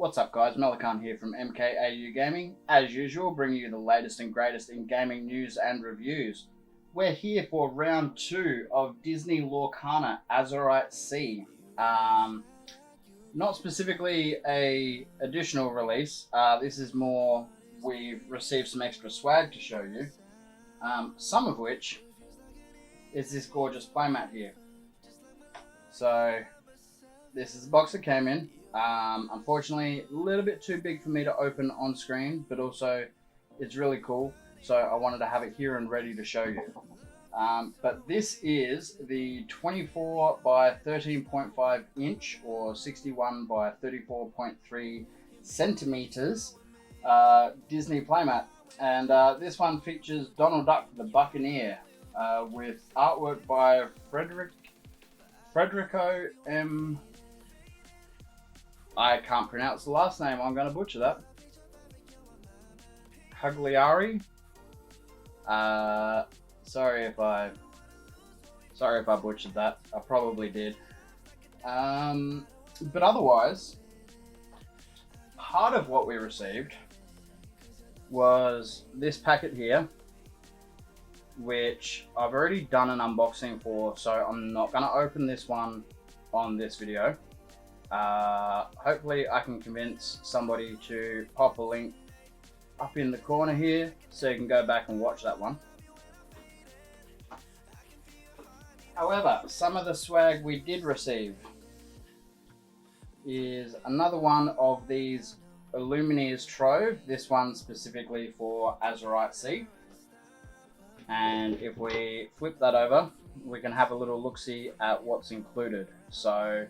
What's up guys, Lorcana here from MKAU Gaming. As usual, bringing you the latest and greatest in gaming news and reviews. We're here for round 2 of Disney Lorcana Azurite C. Not specifically a additional release, this is more we've received some extra swag to show you. Some of which is this gorgeous playmat here. So this is the box that came in. Unfortunately, a little bit too big for me to open on screen, but also it's really cool, so I wanted to have it here and ready to show you. But this is the 24 by 13.5 inch or 61 by 34.3 centimeters Disney playmat, and this one features Donald Duck the Buccaneer with artwork by Federico M. I can't pronounce the last name, I'm going to butcher that. Hagliari. Sorry if I butchered that. I probably did. But otherwise, part of what we received was this packet here, which I've already done an unboxing for, so I'm not going to open this one on this video. Hopefully I can convince somebody to pop a link up in the corner here so you can go back and watch that one. However, some of the swag we did receive is another one of these Illumineers Trove, this one specifically for Azurite C. And if we flip that over, we can have a little look-see at what's included. So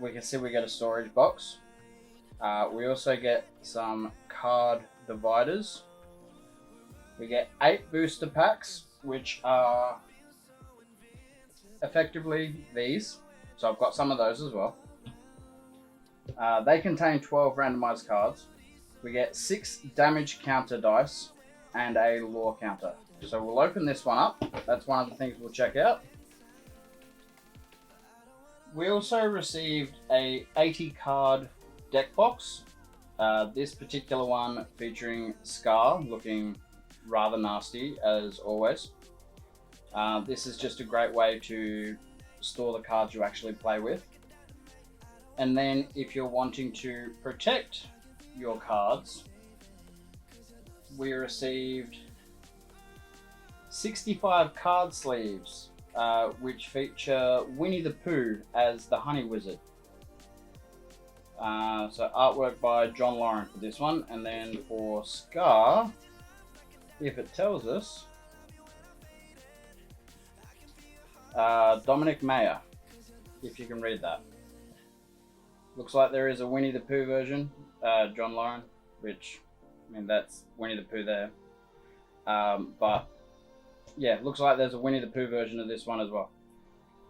we can see we get a storage box. We also get some card dividers. We get 8 booster packs, which are effectively these. So I've got some of those as well. They contain 12 randomized cards. We get 6 damage counter dice and a lore counter. So we'll open this one up. That's one of the things we'll check out. We also received a 80 card deck box. This particular one featuring Scar, looking rather nasty as always. This is just a great way to store the cards you actually play with. And then if you're wanting to protect your cards, we received 65 card sleeves, which feature Winnie the Pooh as the Honey Wizard. So artwork by John Lauren for this one, and then for Scar, if it tells us, Dominic Mayer, if you can read that. Looks like there is a Winnie the Pooh version, John Lauren, which, I mean, that's Winnie the Pooh there. But yeah, looks like there's a Winnie the Pooh version of this one as well.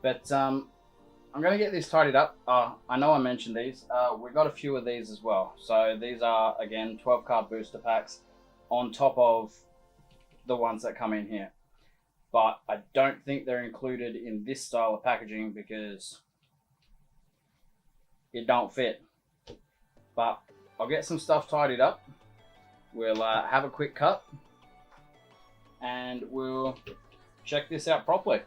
But I'm going to get this tidied up. I know I mentioned these. We got a few of these as well. So these are, again, 12 card booster packs on top of the ones that come in here. But I don't think they're included in this style of packaging because it don't fit. But I'll get some stuff tidied up. We'll have a quick cut and we'll check this out properly.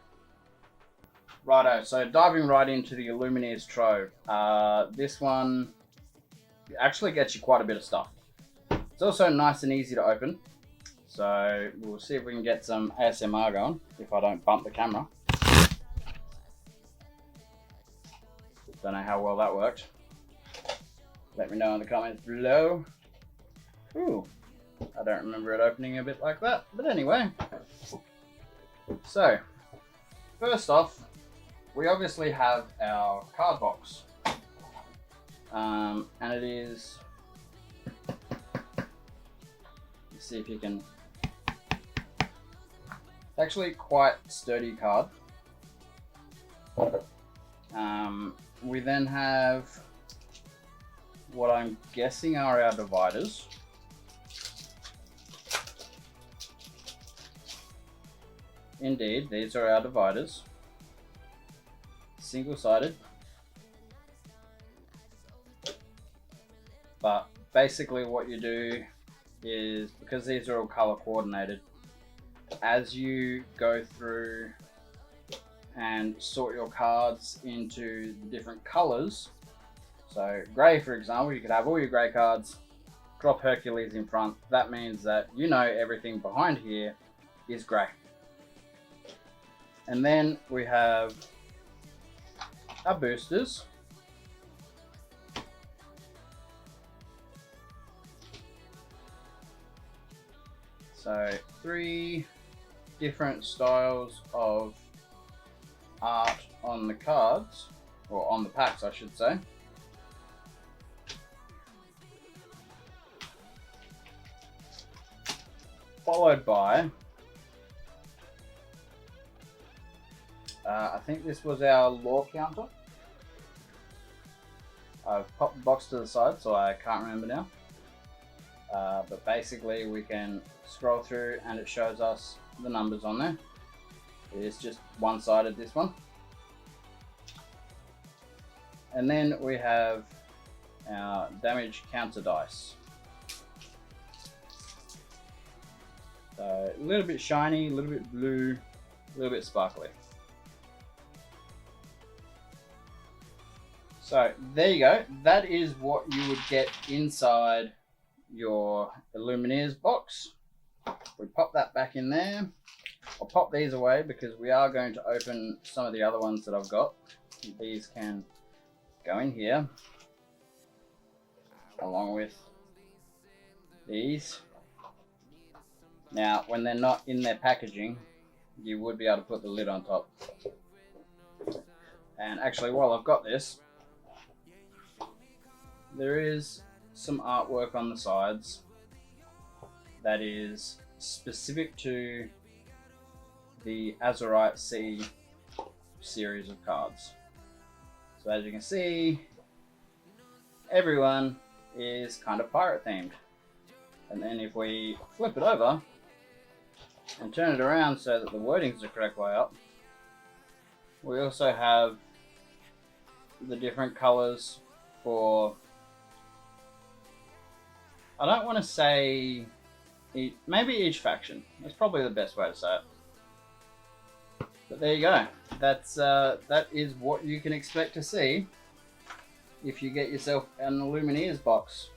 Righto, so diving right into the Illumineers Trove. This one actually gets you quite a bit of stuff. It's also nice and easy to open. So we'll see if we can get some ASMR going, if I don't bump the camera. Don't know how well that worked. Let me know in the comments below. Ooh, I don't remember it opening a bit like that. But anyway, so first off, we obviously have our card box. And it is, let's see if you can, actually quite sturdy card. We then have what I'm guessing are our dividers. Indeed, these are our dividers. Single-sided. But basically what you do is, because these are all color coordinated, as you go through and sort your cards into the different colors, so grey for example, you could have all your grey cards, drop Hercules in front. That means that you know everything behind here is grey. And then we have our boosters. So 3 different styles of art on the cards, or on the packs I should say. Followed by, I think this was our lore counter. I've popped the box to the side so I can't remember now. But basically we can scroll through and it shows us the numbers on there. It is just one-sided, this one. And then we have our damage counter dice. So a little bit shiny, a little bit blue, a little bit sparkly. So there you go. That is what you would get inside your Illumineers box. We pop that back in there. I'll pop these away because we are going to open some of the other ones that I've got. These can go in here along with these. Now, when they're not in their packaging, you would be able to put the lid on top. And actually, while I've got this, there is some artwork on the sides that is specific to the Azurite C series of cards. So as you can see, everyone is kind of pirate themed. And then if we flip it over and turn it around so that the wording's the correct way up, we also have the different colors for, I don't want to say, maybe each faction. That's probably the best way to say it. But there you go. That is what you can expect to see if you get yourself an Illumineers box.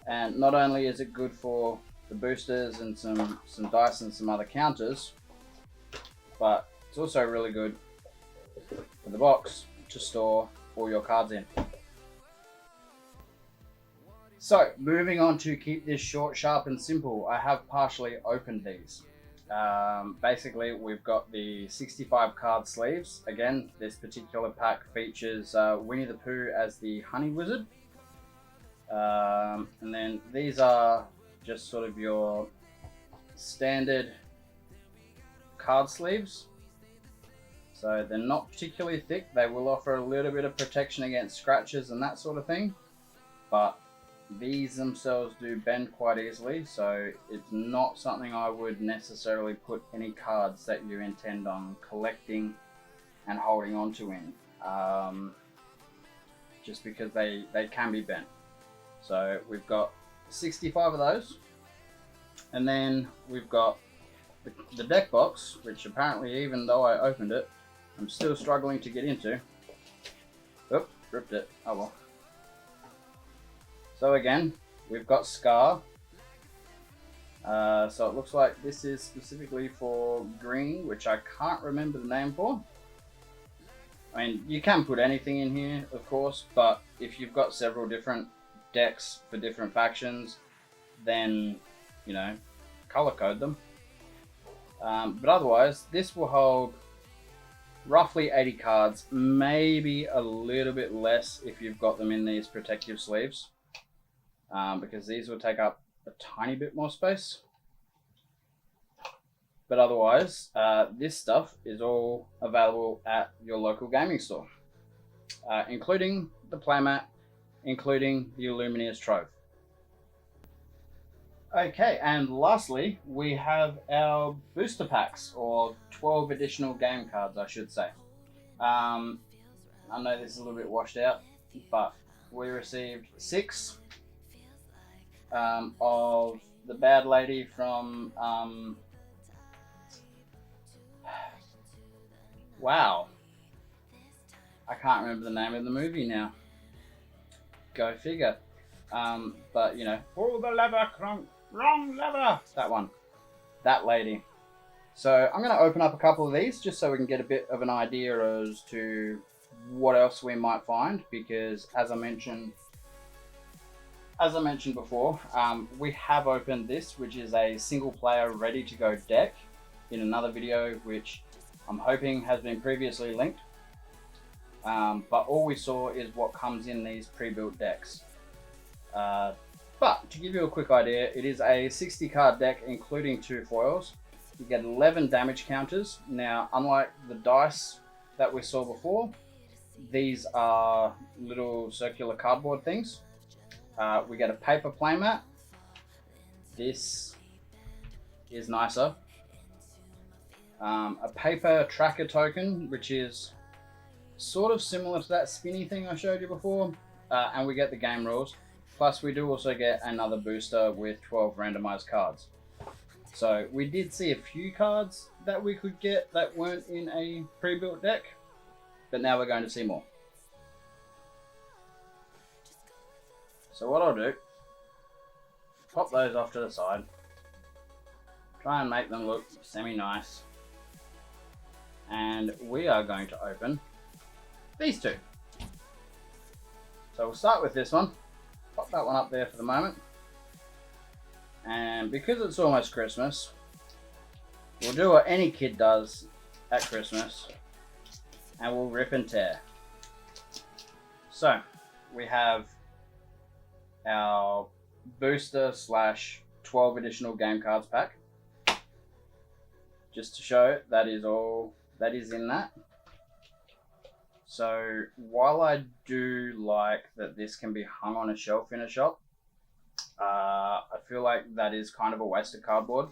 And not only is it good for the boosters and some dice and some other counters, but it's also really good for the box to store all your cards in. So, moving on to keep this short, sharp and simple, I have partially opened these. Basically, we've got the 65 card sleeves. Again, this particular pack features Winnie the Pooh as the Honey Wizard. And then these are just sort of your standard card sleeves. So they're not particularly thick. They will offer a little bit of protection against scratches and that sort of thing. But these themselves do bend quite easily, so it's not something I would necessarily put any cards that you intend on collecting and holding on to in. Just because they can be bent. So we've got 65 of those. And then we've got the deck box, which apparently, even though I opened it, I'm still struggling to get into. Oop, ripped it. Oh well. So again, we've got Scar. So it looks like this is specifically for green, which I can't remember the name for. I mean, you can put anything in here, of course, but if you've got several different decks for different factions, then, you know, color code them. But otherwise, this will hold roughly 80 cards, maybe a little bit less if you've got them in these protective sleeves, because these will take up a tiny bit more space. But otherwise, this stuff is all available at your local gaming store, including the playmat, including the Illumineers Trove. Okay, and lastly, we have our booster packs, or 12 additional game cards, I should say. I know this is a little bit washed out, but we received 6 of the bad lady from wow, I can't remember the name of the movie now. Go figure. But you know, pull the lever, Crunk, wrong lever. That one, that lady. So I'm going to open up a couple of these just so we can get a bit of an idea as to what else we might find, because as I mentioned before, we have opened this, which is a single player ready to go deck in another video, which I'm hoping has been previously linked. But all we saw is what comes in these pre-built decks. But to give you a quick idea, it is a 60 card deck including 2 foils. You get 11 damage counters. Now, unlike the dice that we saw before, these are little circular cardboard things. We get a paper playmat. This is nicer. A paper tracker token, which is sort of similar to that spinny thing I showed you before. And we get the game rules. Plus, we do also get another booster with 12 randomized cards. So we did see a few cards that we could get that weren't in a pre-built deck, but now we're going to see more. So what I'll do, pop those off to the side, try and make them look semi-nice, and we are going to open these two. So we'll start with this one, pop that one up there for the moment. And because it's almost Christmas, we'll do what any kid does at Christmas, and we'll rip and tear. So, we have our booster / 12 additional game cards pack. Just to show that is all that is in that. So, while I do like that this can be hung on a shelf in a shop, I feel like that is kind of a waste of cardboard.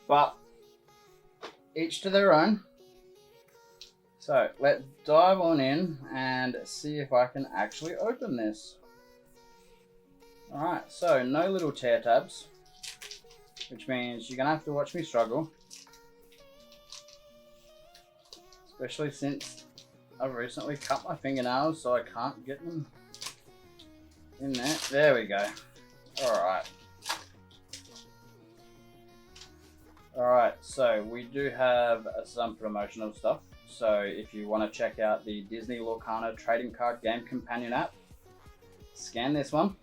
But each to their own. So let's dive on in and see if I can actually open this. Alright, so no little tear tabs, which means you're going to have to watch me struggle. Especially since I've recently cut my fingernails, so I can't get them in there. There we go. Alright. Alright, so we do have some promotional stuff. So if you want to check out the Disney Lorcana Trading Card Game Companion app, scan this one.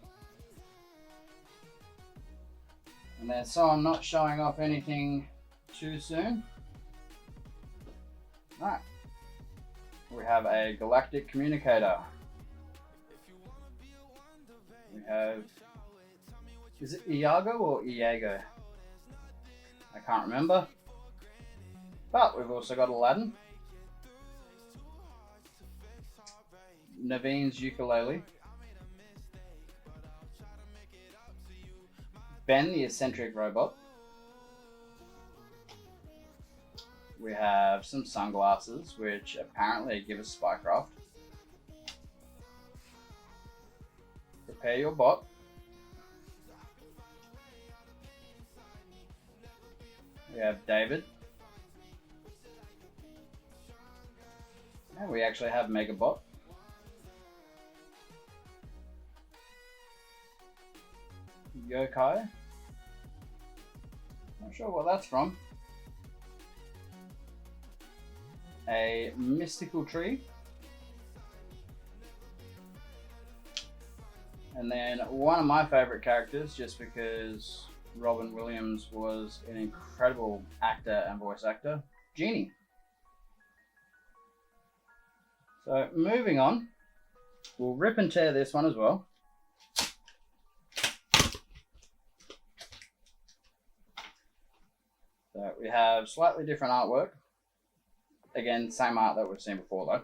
And then, so I'm not showing off anything too soon. Alright. We have a Galactic Communicator. We have, is it Iago or Iago? I can't remember. But we've also got Aladdin. Naveen's Ukulele. Ben the Eccentric Robot. We have some sunglasses, which apparently give us Spycraft. Prepare your bot. We have David. And we actually have Megabot. Yokai. Not sure what that's from. A mystical tree. And then one of my favorite characters, just because Robin Williams was an incredible actor and voice actor, Genie. So moving on, we'll rip and tear this one as well. So we have slightly different artwork. Again, same art that we've seen before though.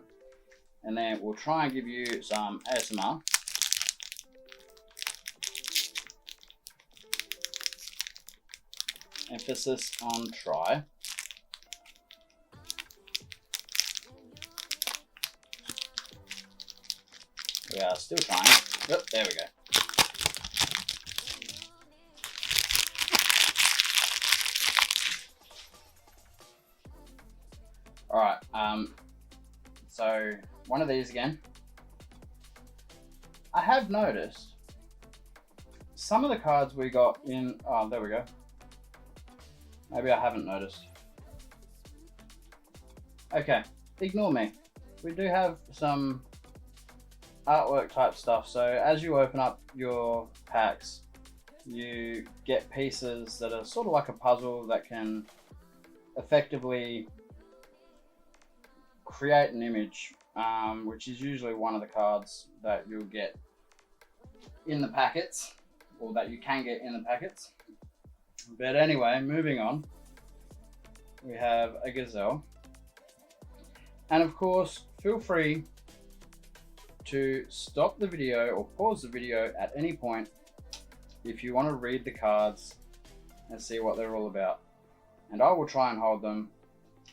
And then we'll try and give you some ASMR. Emphasis on try. We are still trying. Oh, there we go. Alright, so one of these again. I have noticed some of the cards we got in, oh, there we go. Maybe I haven't noticed. Okay, ignore me. We do have some artwork type stuff. So as you open up your packs, you get pieces that are sort of like a puzzle that can effectively create an image, which is usually one of the cards that you'll get in the packets, or that you can get in the packets. But anyway, moving on, we have a gazelle. And of course, feel free to stop the video or pause the video at any point if you want to read the cards and see what they're all about. And I will try and hold them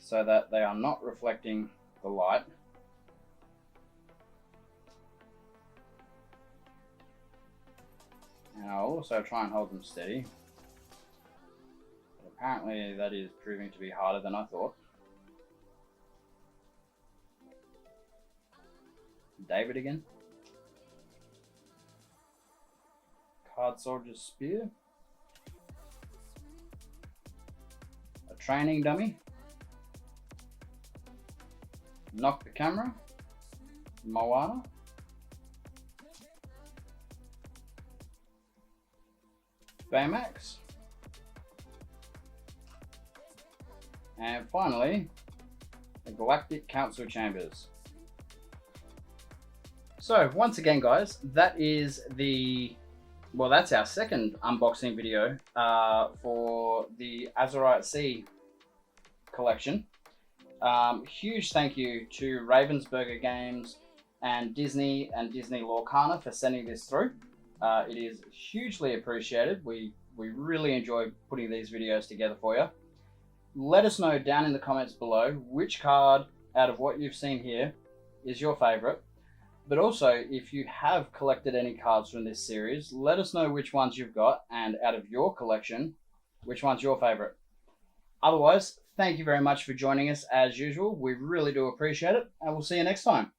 so that they are not reflecting the light. And I'll also try and hold them steady. But apparently that is proving to be harder than I thought. David again. Card Soldier's Spear. A training dummy. Knock the Camera. Moana. Baymax. And finally, the Galactic Council Chambers. So once again, guys, that is that's our second unboxing video for the Azurite Sea collection. Huge thank you to Ravensburger Games and Disney Lorcana for sending this through. It is hugely appreciated. We really enjoy putting these videos together for you. Let us know down in the comments below which card out of what you've seen here is your favorite. But also, if you have collected any cards from this series, let us know which ones you've got, and out of your collection, which one's your favorite. Otherwise, thank you very much for joining us as usual. We really do appreciate it, and we'll see you next time.